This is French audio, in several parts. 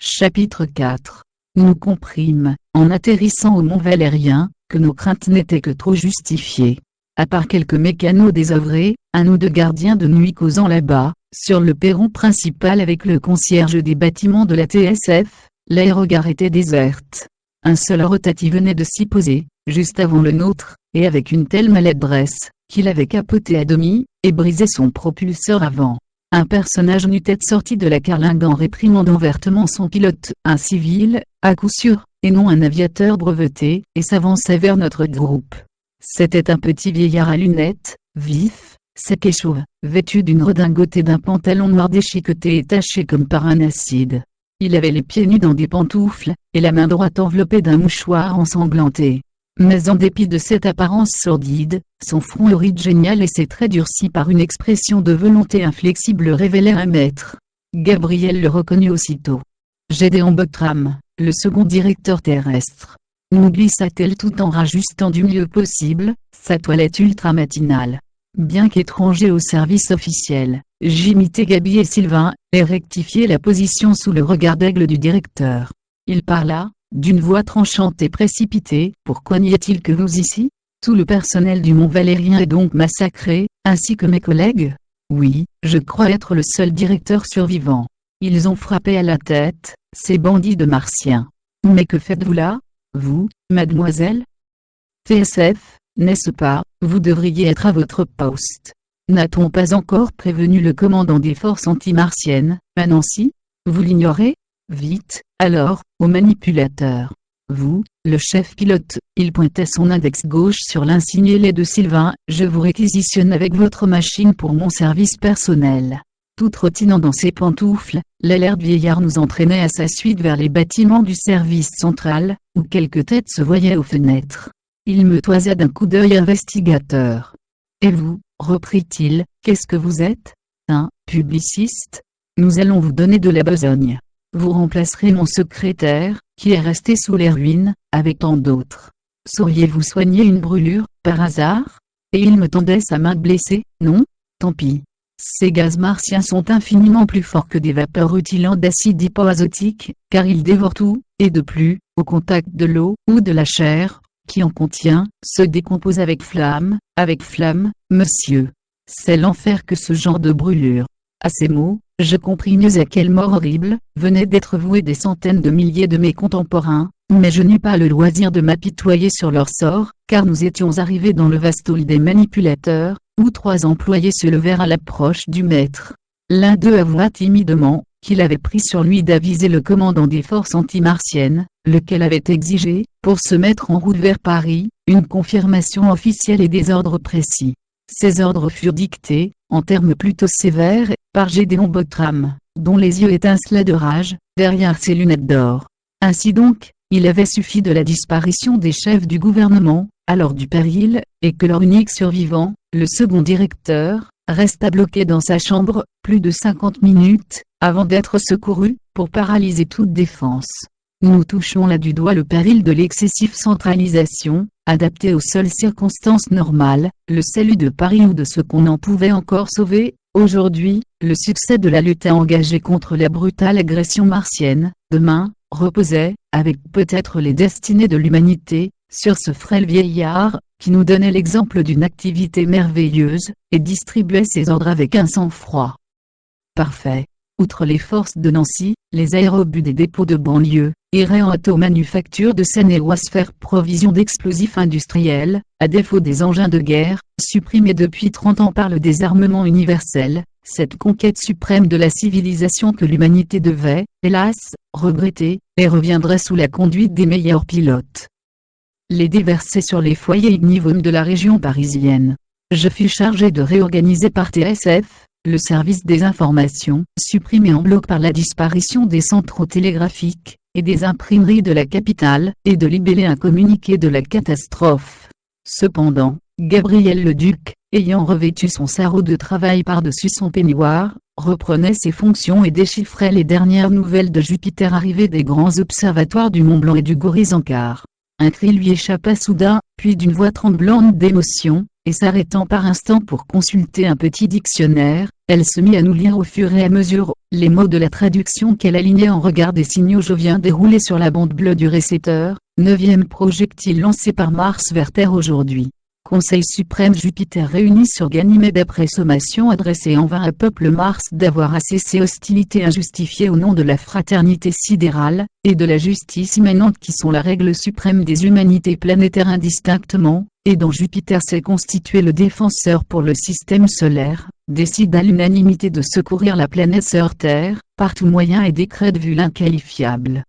Chapitre 4. Nous comprîmes, en atterrissant au Mont Valérien, que nos craintes n'étaient que trop justifiées. À part quelques mécanos désœuvrés, un ou deux gardiens de nuit causant là-bas, sur le perron principal avec le concierge des bâtiments de la TSF, l'aérogare était déserte. Un seul rotatif venait de s'y poser, juste avant le nôtre, et avec une telle maladresse, qu'il avait capoté à demi, et brisé son propulseur avant. Un personnage nu-tête sorti de la carlingue en réprimandant vertement son pilote, un civil, à coup sûr, et non un aviateur breveté, et s'avança vers notre groupe. C'était un petit vieillard à lunettes, vif, sec et chauve, vêtu d'une redingote et d'un pantalon noir déchiqueté et taché comme par un acide. Il avait les pieds nus dans des pantoufles, et la main droite enveloppée d'un mouchoir ensanglanté. Mais en dépit de cette apparence sordide, son front original et ses traits durcis par une expression de volonté inflexible révélèrent un maître. Gabriel le reconnut aussitôt. Gédéon Buckram, le second directeur terrestre. Nous glissa-t-elle tout en rajustant du mieux possible sa toilette ultra-matinale. Bien qu'étranger au service officiel, j'imitai Gaby et Sylvain, et rectifiai la position sous le regard d'aigle du directeur. Il parla, d'une voix tranchante et précipitée. « Pourquoi n'y a-t-il que nous ici? Tout le personnel du Mont Valérien est donc massacré, ainsi que mes collègues? Oui, je crois être le seul directeur survivant. Ils ont frappé à la tête, ces bandits de Martiens. Mais que faites-vous là, vous, mademoiselle? TSF, n'est-ce pas? Vous devriez être à votre poste. N'a-t-on pas encore prévenu le commandant des forces anti-martiennes, à Nancy? Vous l'ignorez? Vite, alors, au manipulateur. Vous, le chef pilote, il pointait son index gauche sur l'insigne ailé de Sylvain, je vous réquisitionne avec votre machine pour mon service personnel. Tout trottinant dans ses pantoufles, l'alerte vieillard nous entraînait à sa suite vers les bâtiments du service central, où quelques têtes se voyaient aux fenêtres. Il me toisa d'un coup d'œil investigateur. Et vous, reprit-il, qu'est-ce que vous êtes? Un publiciste? Nous allons vous donner de la besogne. Vous remplacerez mon secrétaire, qui est resté sous les ruines, avec tant d'autres. Sauriez-vous soigner une brûlure, par hasard? Et il me tendait sa main blessée. Non? Tant pis. Ces gaz martiens sont infiniment plus forts que des vapeurs rutilant d'acide hypoazotique, car ils dévorent tout, et de plus, au contact de l'eau, ou de la chair, qui en contient, se décompose avec flamme, monsieur. C'est l'enfer que ce genre de brûlure. À ces mots, je compris mieux à quelle mort horrible venaient d'être voués des centaines de milliers de mes contemporains, mais je n'eus pas le loisir de m'apitoyer sur leur sort, car nous étions arrivés dans le vaste hall des manipulateurs, où 3 employés se levèrent à l'approche du maître. L'un d'eux avoua timidement qu'il avait pris sur lui d'aviser le commandant des forces anti-martiennes, lequel avait exigé, pour se mettre en route vers Paris, une confirmation officielle et des ordres précis. Ces ordres furent dictés, en termes plutôt sévères, par Gédéon Buckram, dont les yeux étincelaient de rage, derrière ses lunettes d'or. Ainsi donc, il avait suffi de la disparition des chefs du gouvernement, alors du péril, et que leur unique survivant, le second directeur, resta bloqué dans sa chambre, plus de 50 minutes, avant d'être secouru, pour paralyser toute défense. Nous touchons là du doigt le péril de l'excessive centralisation, adapté aux seules circonstances normales, le salut de Paris ou de ce qu'on en pouvait encore sauver. Aujourd'hui, le succès de la lutte engagée contre la brutale agression martienne, demain, reposait, avec peut-être les destinées de l'humanité, sur ce frêle vieillard, qui nous donnait l'exemple d'une activité merveilleuse, et distribuait ses ordres avec un sang-froid parfait. Outre les forces de Nancy, les aérobus des dépôts de banlieue, iraient en auto-manufacture de Seine-et-Oise faire provision d'explosifs industriels, à défaut des engins de guerre, supprimés depuis 30 ans par le désarmement universel, cette conquête suprême de la civilisation que l'humanité devait, hélas, regretter, et reviendrait sous la conduite des meilleurs pilotes. Les déverser sur les foyers ignivomes de la région parisienne. Je fus chargé de réorganiser par TSF, le service des informations, supprimé en bloc par la disparition des centraux télégraphiques, et des imprimeries de la capitale, et de libeller un communiqué de la catastrophe. Cependant, Gabriel le Duc, ayant revêtu son sarrau de travail par-dessus son peignoir, reprenait ses fonctions et déchiffrait les dernières nouvelles de Jupiter arrivées des grands observatoires du Mont Blanc et du Goriz-en-Car. Un cri lui échappa soudain, puis d'une voix tremblante d'émotion, et s'arrêtant par instant pour consulter un petit dictionnaire, elle se mit à nous lire au fur et à mesure les mots de la traduction qu'elle alignait en regard des signaux joviens déroulés sur la bande bleue du récepteur. 9e projectile lancé par Mars vers Terre aujourd'hui. Conseil suprême Jupiter réuni sur Ganymède après sommation adressée en vain à peuple Mars d'avoir cessé hostilités injustifiées au nom de la fraternité sidérale, et de la justice immanente qui sont la règle suprême des humanités planétaires indistinctement, et dont Jupiter s'est constitué le défenseur pour le système solaire, décide à l'unanimité de secourir la planète sœur Terre, par tout moyen et décrète vu l'inqualifiable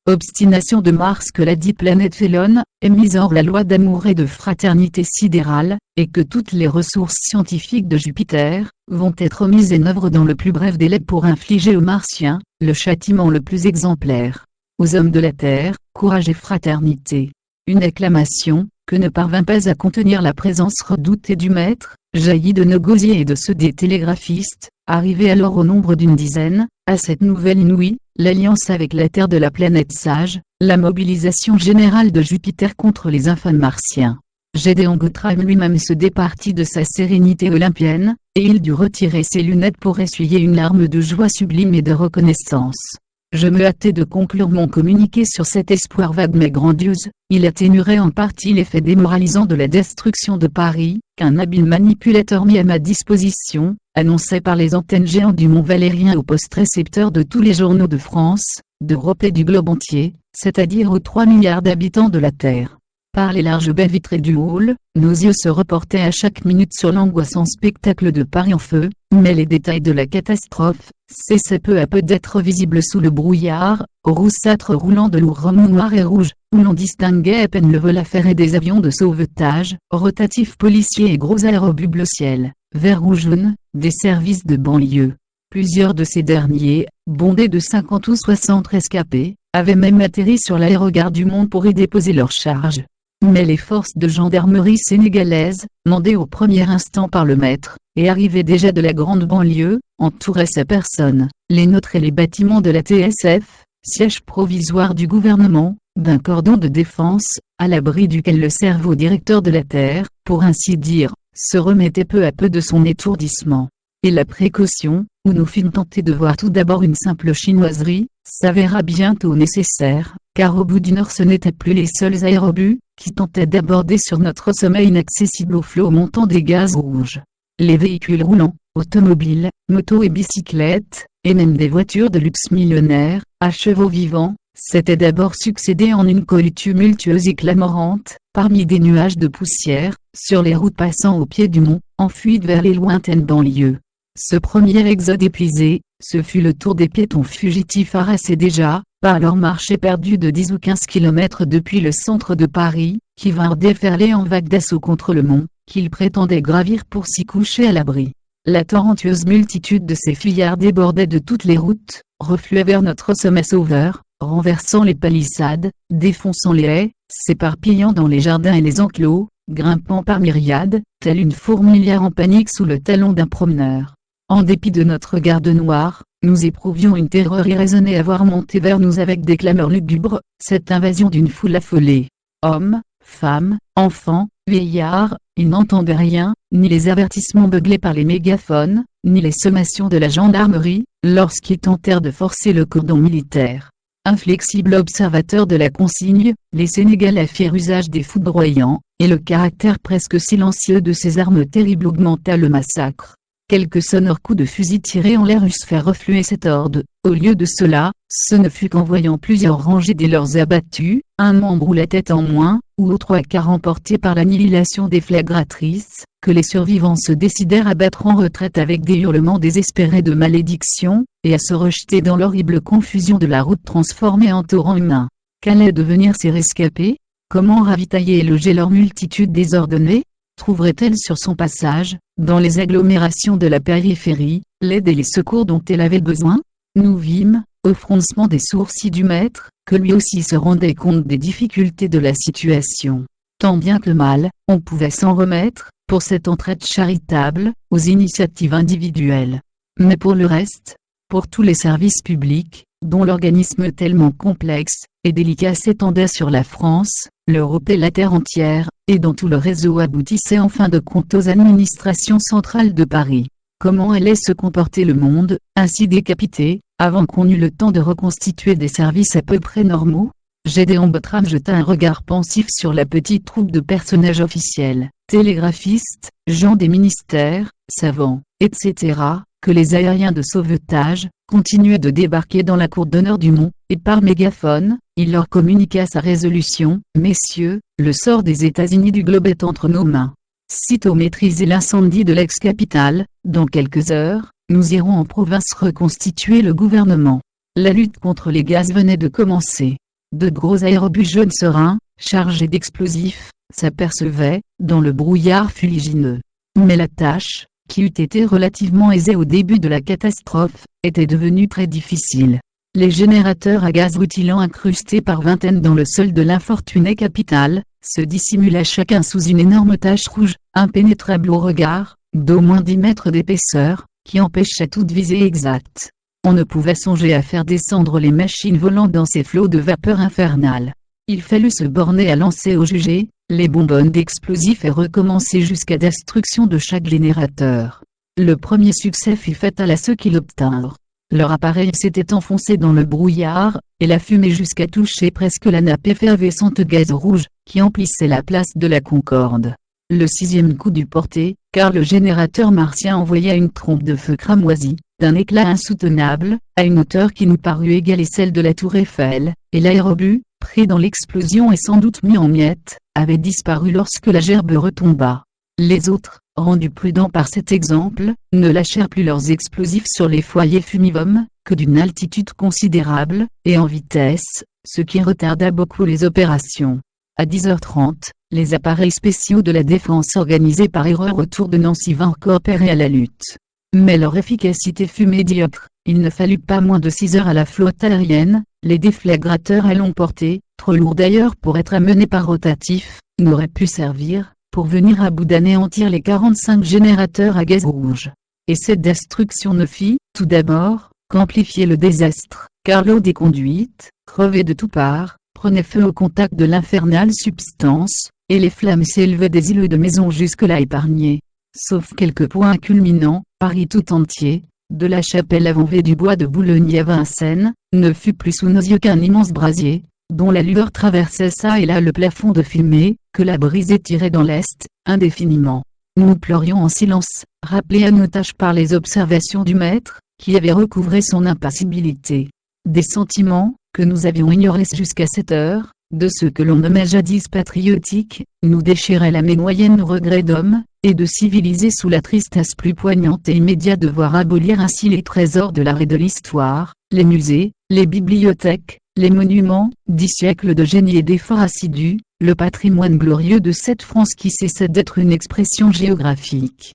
obstination de Mars que la dite planète félonne, est mise hors la loi d'amour et de fraternité sidérale, et que toutes les ressources scientifiques de Jupiter, vont être mises en œuvre dans le plus bref délai pour infliger aux Martiens, le châtiment le plus exemplaire. Aux hommes de la Terre, courage et fraternité. Une acclamation, que ne parvint pas à contenir la présence redoutée du maître, jaillit de nos gosiers et de ceux des télégraphistes, arrivés alors au nombre d'une dizaine, à cette nouvelle inouïe, l'alliance avec la Terre de la planète sage, la mobilisation générale de Jupiter contre les infâmes martiens. Gédéon Guthrum lui-même se départit de sa sérénité olympienne, et il dut retirer ses lunettes pour essuyer une larme de joie sublime et de reconnaissance. Je me hâtais de conclure mon communiqué sur cet espoir vague mais grandiose. Il atténuerait en partie l'effet démoralisant de la destruction de Paris, qu'un habile manipulateur mis à ma disposition, annonçait par les antennes géantes du Mont Valérien au poste récepteur de tous les journaux de France, d'Europe et du globe entier, c'est-à-dire aux 3 milliards d'habitants de la Terre. Par les larges baies vitrées du hall, nos yeux se reportaient à chaque minute sur l'angoissant spectacle de Paris en feu, mais les détails de la catastrophe cessaient peu à peu d'être visibles sous le brouillard, roussâtre roulant de lourds remous noirs et rouges, où l'on distinguait à peine le vol affairé des avions de sauvetage, rotatifs policiers et gros aérobus bleu ciel, vert ou jaune, des services de banlieue. Plusieurs de ces derniers, bondés de 50 ou 60 rescapés, avaient même atterri sur l'aérogare du Mont pour y déposer leurs charges. Mais les forces de gendarmerie sénégalaises, mandées au premier instant par le maître, et arrivées déjà de la grande banlieue, entouraient sa personne, les nôtres et les bâtiments de la TSF, siège provisoire du gouvernement, d'un cordon de défense, à l'abri duquel le cerveau directeur de la Terre, pour ainsi dire, se remettait peu à peu de son étourdissement. Et la précaution, où nous fûmes tentés de voir tout d'abord une simple chinoiserie, s'avéra bientôt nécessaire, car au bout d'une heure ce n'étaient plus les seuls aérobus, qui tentaient d'aborder sur notre sommet inaccessible au flot montant des gaz rouges. Les véhicules roulants, automobiles, motos et bicyclettes, et même des voitures de luxe millionnaires, à chevaux vivants, s'étaient d'abord succédé en une cohue tumultueuse et clamorante, parmi des nuages de poussière, sur les routes passant au pied du mont, en fuite vers les lointaines banlieues. Ce premier exode épuisé, ce fut le tour des piétons fugitifs harassés déjà, par leur marche éperdue de 10 ou 15 kilomètres depuis le centre de Paris, qui vinrent déferler en vagues d'assaut contre le mont, qu'ils prétendaient gravir pour s'y coucher à l'abri. La torrentueuse multitude de ces fuyards débordait de toutes les routes, refluait vers notre sommet sauveur, renversant les palissades, défonçant les haies, s'éparpillant dans les jardins et les enclos, grimpant par myriades, telle une fourmilière en panique sous le talon d'un promeneur. En dépit de notre garde noire, nous éprouvions une terreur irraisonnée à voir monter vers nous avec des clameurs lugubres, cette invasion d'une foule affolée. Hommes, femmes, enfants, vieillards, ils n'entendaient rien, ni les avertissements beuglés par les mégaphones, ni les sommations de la gendarmerie, lorsqu'ils tentèrent de forcer le cordon militaire. Inflexibles observateurs de la consigne, les Sénégalais firent usage des foudroyants, et le caractère presque silencieux de ces armes terribles augmenta le massacre. Quelques sonores coups de fusil tirés en l'air eussent fait refluer cette horde. Au lieu de cela, ce ne fut qu'en voyant plusieurs rangées des leurs abattus, un membre ou la tête en moins, ou aux 3/4 emportés par l'annihilation déflagratrice, que les survivants se décidèrent à battre en retraite avec des hurlements désespérés de malédiction, et à se rejeter dans l'horrible confusion de la route transformée en torrent humain. Qu'allaient devenir ces rescapés? Comment ravitailler et loger leur multitude désordonnée? Trouverait-elle sur son passage, dans les agglomérations de la périphérie, l'aide et les secours dont elle avait besoin? Nous vîmes, au froncement des sourcils du maître, que lui aussi se rendait compte des difficultés de la situation. Tant bien que mal, on pouvait s'en remettre, pour cette entraide charitable, aux initiatives individuelles. Mais pour le reste, pour tous les services publics, dont l'organisme tellement complexe et délicat s'étendait sur la France, l'Europe et la terre entière, et dont tout le réseau aboutissait en fin de compte aux administrations centrales de Paris. Comment allait se comporter le monde, ainsi décapité, avant qu'on eût le temps de reconstituer des services à peu près normaux? Gédéon Botram jeta un regard pensif sur la petite troupe de personnages officiels, télégraphistes, gens des ministères, savants, etc., que les aériens de sauvetage continuaient de débarquer dans la cour d'honneur du Mont, et par mégaphone, il leur communiqua sa résolution: « Messieurs, le sort des États-Unis du globe est entre nos mains. Sitôt maîtrisé l'incendie de l'ex-capitale, dans quelques heures, nous irons en province reconstituer le gouvernement. » La lutte contre les gaz venait de commencer. De gros aérobus jaunes sereins, chargés d'explosifs, s'apercevaient, dans le brouillard fuligineux. Mais la tâche, qui eût été relativement aisée au début de la catastrophe, était devenue très difficile. Les générateurs à gaz rutilant incrustés par vingtaines dans le sol de l'infortunée capitale, se dissimulaient chacun sous une énorme tache rouge, impénétrable au regard, d'au moins 10 mètres d'épaisseur, qui empêchait toute visée exacte. On ne pouvait songer à faire descendre les machines volantes dans ces flots de vapeur infernale. Il fallut se borner à lancer au jugé les bonbonnes d'explosifs et recommencer jusqu'à destruction de chaque générateur. Le premier succès fut fatal à ceux qui l'obtinrent. Leur appareil s'était enfoncé dans le brouillard, et la fumée jusqu'à toucher presque la nappe effervescente de gaz rouge, qui emplissait la place de la Concorde. Le 6e coup dut porter, car le générateur martien envoya une trompe de feu cramoisie, d'un éclat insoutenable, à une hauteur qui nous parut égaler celle de la tour Eiffel, et l'aérobus, pris dans l'explosion et sans doute mis en miettes, avait disparu lorsque la gerbe retomba. Les autres, rendus prudents par cet exemple, ne lâchèrent plus leurs explosifs sur les foyers fumivomes, que d'une altitude considérable, et en vitesse, ce qui retarda beaucoup les opérations. À 10h30, les appareils spéciaux de la défense organisés par erreur autour de Nancy vinrent coopérer à la lutte. Mais leur efficacité fut médiocre. Il ne fallut pas moins de 6 heures à la flotte aérienne. Les déflagrateurs à longue portée, trop lourds d'ailleurs pour être amenés par rotatif, n'auraient pu servir, pour venir à bout d'anéantir les 45 générateurs à gaz rouge. Et cette destruction ne fit, tout d'abord, qu'amplifier le désastre, car l'eau des conduites, crevée de toutes parts, prenait feu au contact de l'infernale substance, et les flammes s'élevaient des îlots de maisons jusque-là épargnés. Sauf quelques points culminants, Paris tout entier, de la chapelle à Vanves du bois de Boulogne à Vincennes, ne fut plus sous nos yeux qu'un immense brasier, dont la lueur traversait çà et là le plafond de fumée, que la brise tirait dans l'est, indéfiniment. Nous pleurions en silence, rappelés à nos tâches par les observations du maître, qui avait recouvré son impassibilité. Des sentiments, que nous avions ignorés jusqu'à cette heure, de ceux que l'on nommait jadis patriotiques, nous déchiraient l'âme et noyaient nos regrets d'hommes, et de civiliser sous la tristesse plus poignante et immédiate de voir abolir ainsi les trésors de l'art et de l'histoire, les musées, les bibliothèques, les monuments, 10 siècles de génie et d'efforts assidus, le patrimoine glorieux de cette France qui cessait d'être une expression géographique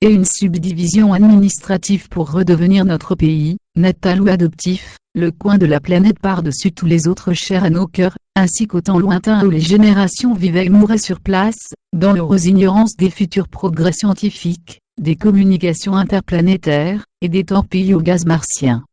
et une subdivision administrative pour redevenir notre pays, natal ou adoptif, le coin de la planète par-dessus tous les autres chers à nos cœurs, ainsi qu'au temps lointain où les générations vivaient et mouraient sur place, dans l'heureuse ignorance des futurs progrès scientifiques, des communications interplanétaires, et des torpilles au gaz martien.